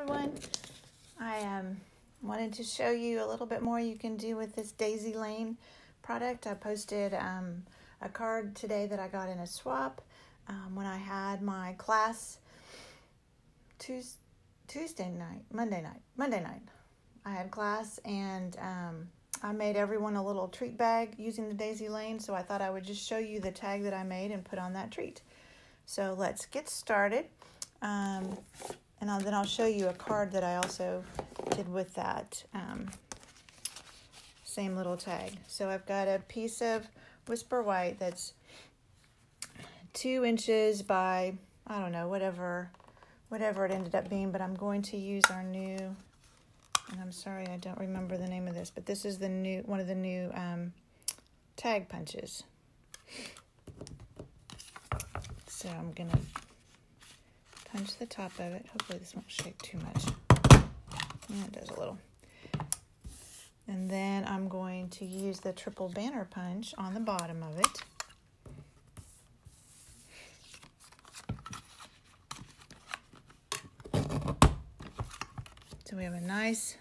everyone. I wanted to show you a little bit more you can do with this Daisy Lane product. I posted a card today that I got in a swap when I had my class Monday night. I had class and I made everyone a little treat bag using the Daisy Lane, so I thought I would just show you the tag that I made and put on that treat. So let's get started. And then I'll show you a card that I also did with that same little tag. So I've got a piece of Whisper White that's 2 inches by, I don't know, whatever it ended up being, but I'm going to use our new, and I'm sorry I don't remember the name of this, but this is the one of the new tag punches. So I'm going to punch the top of it. Hopefully this won't shake too much. Yeah, it does a little. And then I'm going to use the triple banner punch on the bottom of it. So we have a nice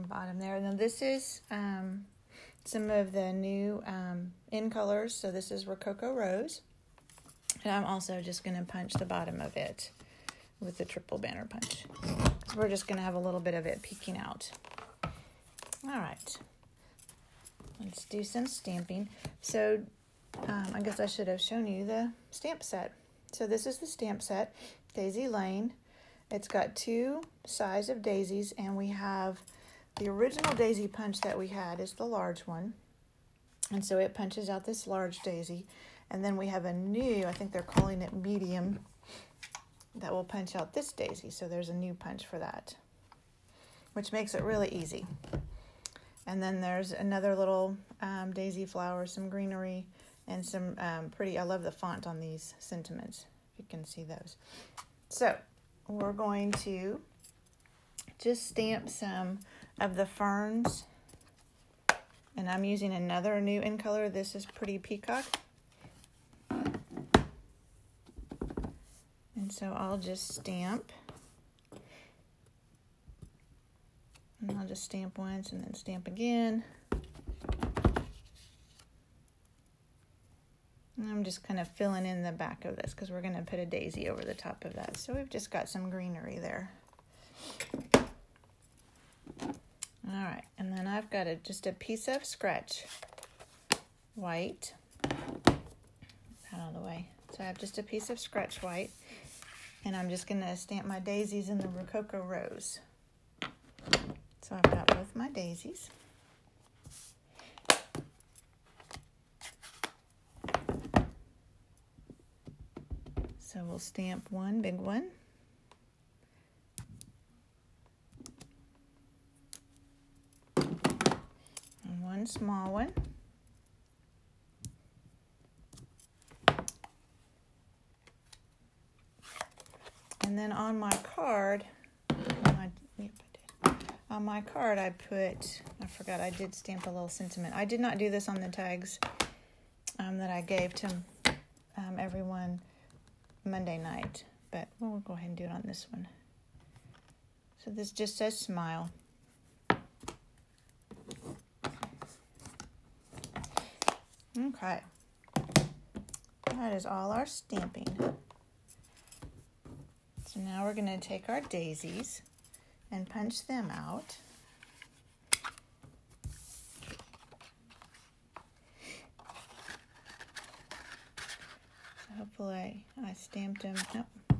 bottom there. And then this is some of the new in colors. So this is Rococo Rose. And I'm also just going to punch the bottom of it with the triple banner punch. So we're just going to have a little bit of it peeking out. All right. Let's do some stamping. So I guess I should have shown you the stamp set. So this is the stamp set, Daisy Lane. It's got 2 size of daisies, and we have the original daisy punch that we had is the large one. And so it punches out this large daisy. And then we have a new, I think they're calling it medium, that will punch out this daisy. So there's a new punch for that, which makes it really easy. And then there's another little daisy flower, some greenery, and some pretty, I love the font on these sentiments, if you can see those. So we're going to just stamp some of the ferns. And I'm using another new in color. This is Pretty Peacock. And so I'll just stamp. And I'll just stamp once and then stamp again. And I'm just kind of filling in the back of this because we're going to put a daisy over the top of that. So we've just got some greenery there. All right, and then I've got just a piece of scratch white. Out of the way. So I have just a piece of scratch white. And I'm just going to stamp my daisies in the Rococo Rose. So I've got both my daisies. So we'll stamp one big one. And one small one. And then on my card, I forgot I did stamp a little sentiment. I did not do this on the tags that I gave to everyone Monday night, but we'll go ahead and do it on this one. So this just says smile. Okay. That is all our stamping. So now we're going to take our daisies and punch them out. So hopefully I stamped them. Nope. I'm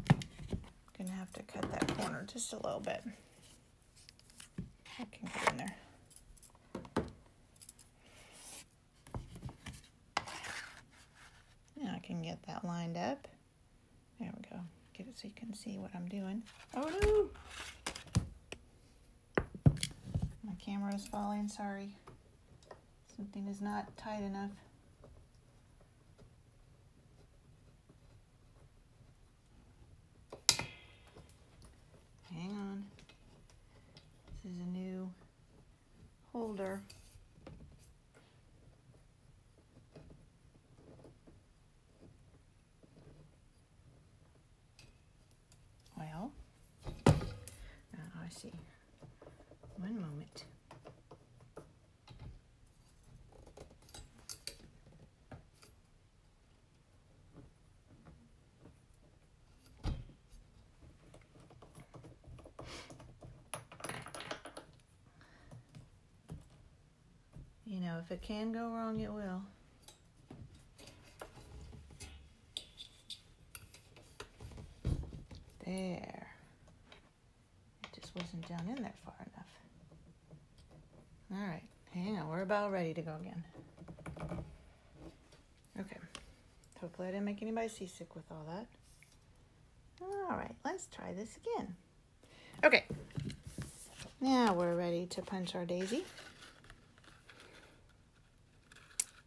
going to have to cut that corner just a little bit. I can get in there. Now I can get that lined up. There we go. Get it so you can see what I'm doing. Oh no! My camera is falling, sorry. Something is not tight enough. Hang on. This is a new holder. Well, I see. One moment. You know, if it can go wrong, it will. There. It just wasn't down in there far enough. All right, hang on. We're about ready to go again. Okay. Hopefully I didn't make anybody seasick with all that. All right, let's try this again. Okay. Now we're ready to punch our daisy.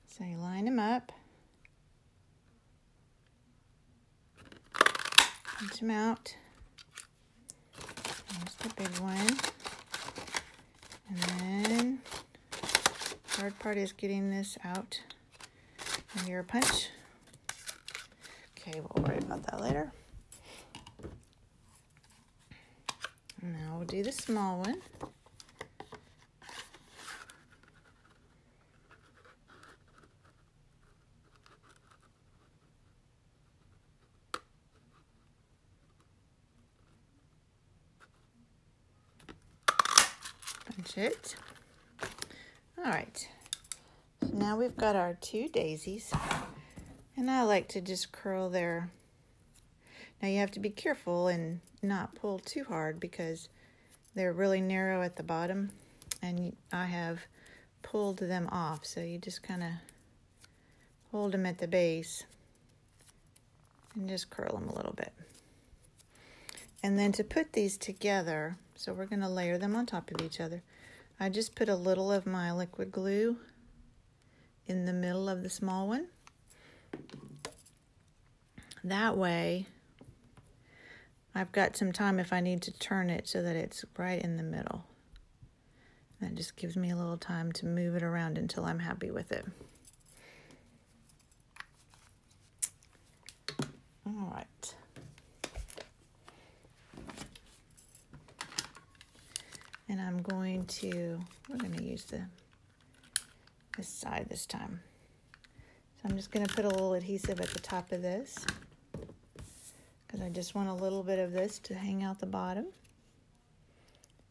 So you line them up. Punch them out. There's the big one. And then the hard part is getting this out of your punch. Okay, we'll worry about that later. Now we'll do the small one. Punch it. All right. So now we've got our two daisies. And I like to just curl there. Now you have to be careful and not pull too hard because they're really narrow at the bottom. And I have pulled them off. So you just kind of hold them at the base and just curl them a little bit. And then to put these together, so we're going to layer them on top of each other. I just put a little of my liquid glue in the middle of the small one. That way, I've got some time if I need to turn it so that it's right in the middle. That just gives me a little time to move it around until I'm happy with it. All right. And we're going to use this side this time. So I'm just going to put a little adhesive at the top of this because I just want a little bit of this to hang out the bottom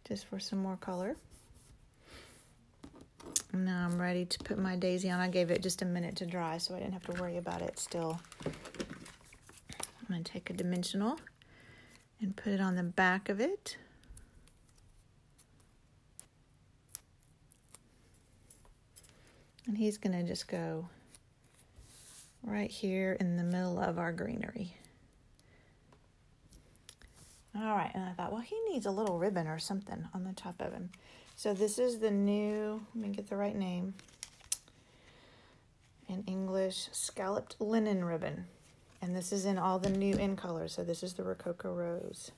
just for some more color. And now I'm ready to put my daisy on. I gave it just a minute to dry so I didn't have to worry about it still. I'm going to take a dimensional and put it on the back of it. And he's going to just go right here in the middle of our greenery. All right, and I thought, well, he needs a little ribbon or something on the top of him. So this is the new, let me get the right name, in English, scalloped linen ribbon. And this is in all the new in colors. So this is the Rococo Rose.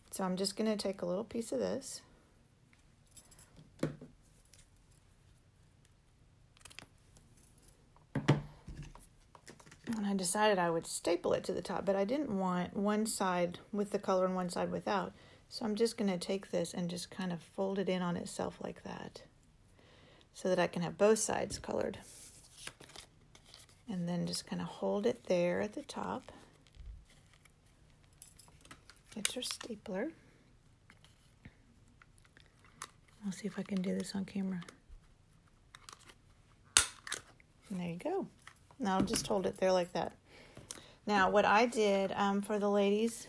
So I'm just going to take a little piece of this. And I decided I would staple it to the top, but I didn't want one side with the color and one side without. So I'm just going to take this and just kind of fold it in on itself like that so that I can have both sides colored. And then just kind of hold it there at the top. Get your stapler. I'll see if I can do this on camera. And there you go. Now I'll just hold it there like that. Now what I did for the ladies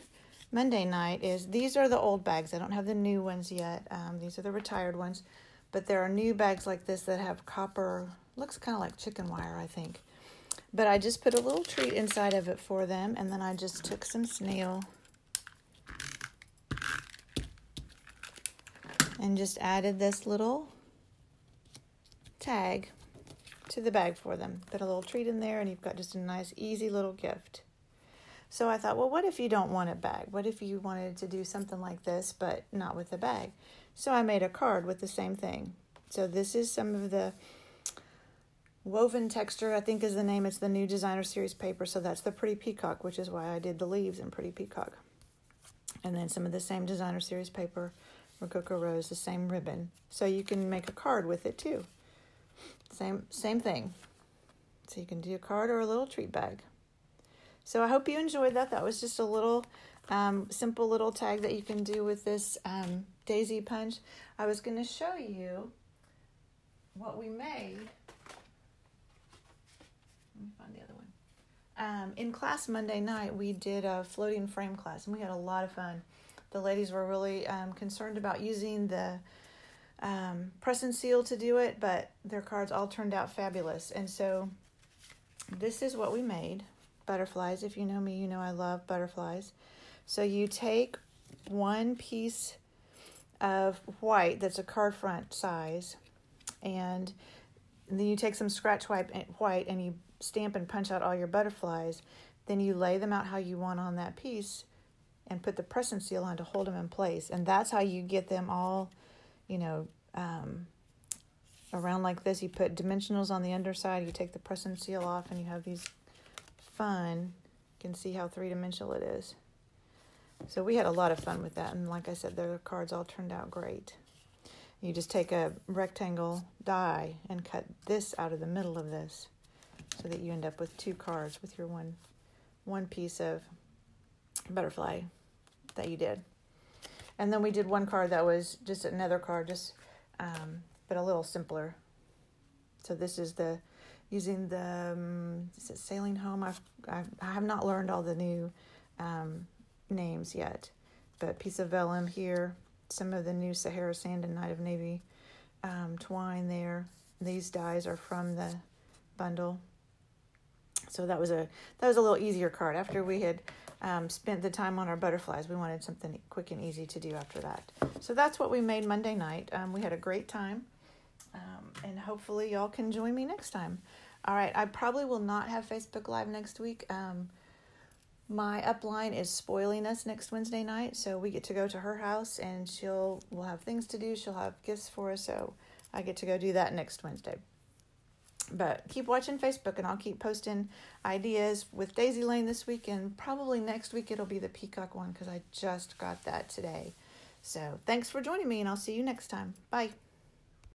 Monday night is, these are the old bags. I don't have the new ones yet. These are the retired ones. But there are new bags like this that have copper, looks kind of like chicken wire, I think. But I just put a little treat inside of it for them, and then I just took some snail and just added this little tag to the bag for them. Put a little treat in there, and you've got just a nice, easy little gift. So I thought, well, what if you don't want a bag? What if you wanted to do something like this, but not with a bag? So I made a card with the same thing. So this is some of the Woven Texture, I think is the name. It's the new Designer Series paper. So that's the Pretty Peacock, which is why I did the leaves in Pretty Peacock. And then some of the same Designer Series paper, Rococo Rose, the same ribbon. So you can make a card with it too. Same thing. So you can do a card or a little treat bag. So I hope you enjoyed that. That was just a little simple little tag that you can do with this daisy punch. I was going to show you what we made. Let me find the other one. In class Monday night, we did a floating frame class, and we had a lot of fun. The ladies were really concerned about using the press and seal to do it, but their cards all turned out fabulous. And so this is what we made. Butterflies. If you know me, you know I love butterflies. So you take one piece of white that's a card front size, and then you take some scratch white and you stamp and punch out all your butterflies. Then you lay them out how you want on that piece and put the press and seal on to hold them in place. And that's how you get them all, around like this. You put dimensionals on the underside, you take the press and seal off, and you have these fun. You can see how three-dimensional it is. So we had a lot of fun with that, and like I said, the cards all turned out great. You just take a rectangle die and cut this out of the middle of this so that you end up with two cards with your one piece of butterfly that you did. And then we did one card that was just another card, but a little simpler. So this is using the is it Sailing Home? I have not learned all the new names yet, but piece of vellum here, some of the new Sahara Sand and Night of Navy twine there. These dies are from the bundle. So that was a little easier card. After we had spent the time on our butterflies, we wanted something quick and easy to do after that. So that's what we made Monday night. We had a great time, and hopefully y'all can join me next time. All right, I probably will not have Facebook Live next week. My upline is spoiling us next Wednesday night, so we get to go to her house, and we'll have things to do. She'll have gifts for us, so I get to go do that next Wednesday. But keep watching Facebook, and I'll keep posting ideas with Daisy Lane this week, and probably next week it'll be the peacock one because I just got that today. So thanks for joining me, and I'll see you next time. Bye.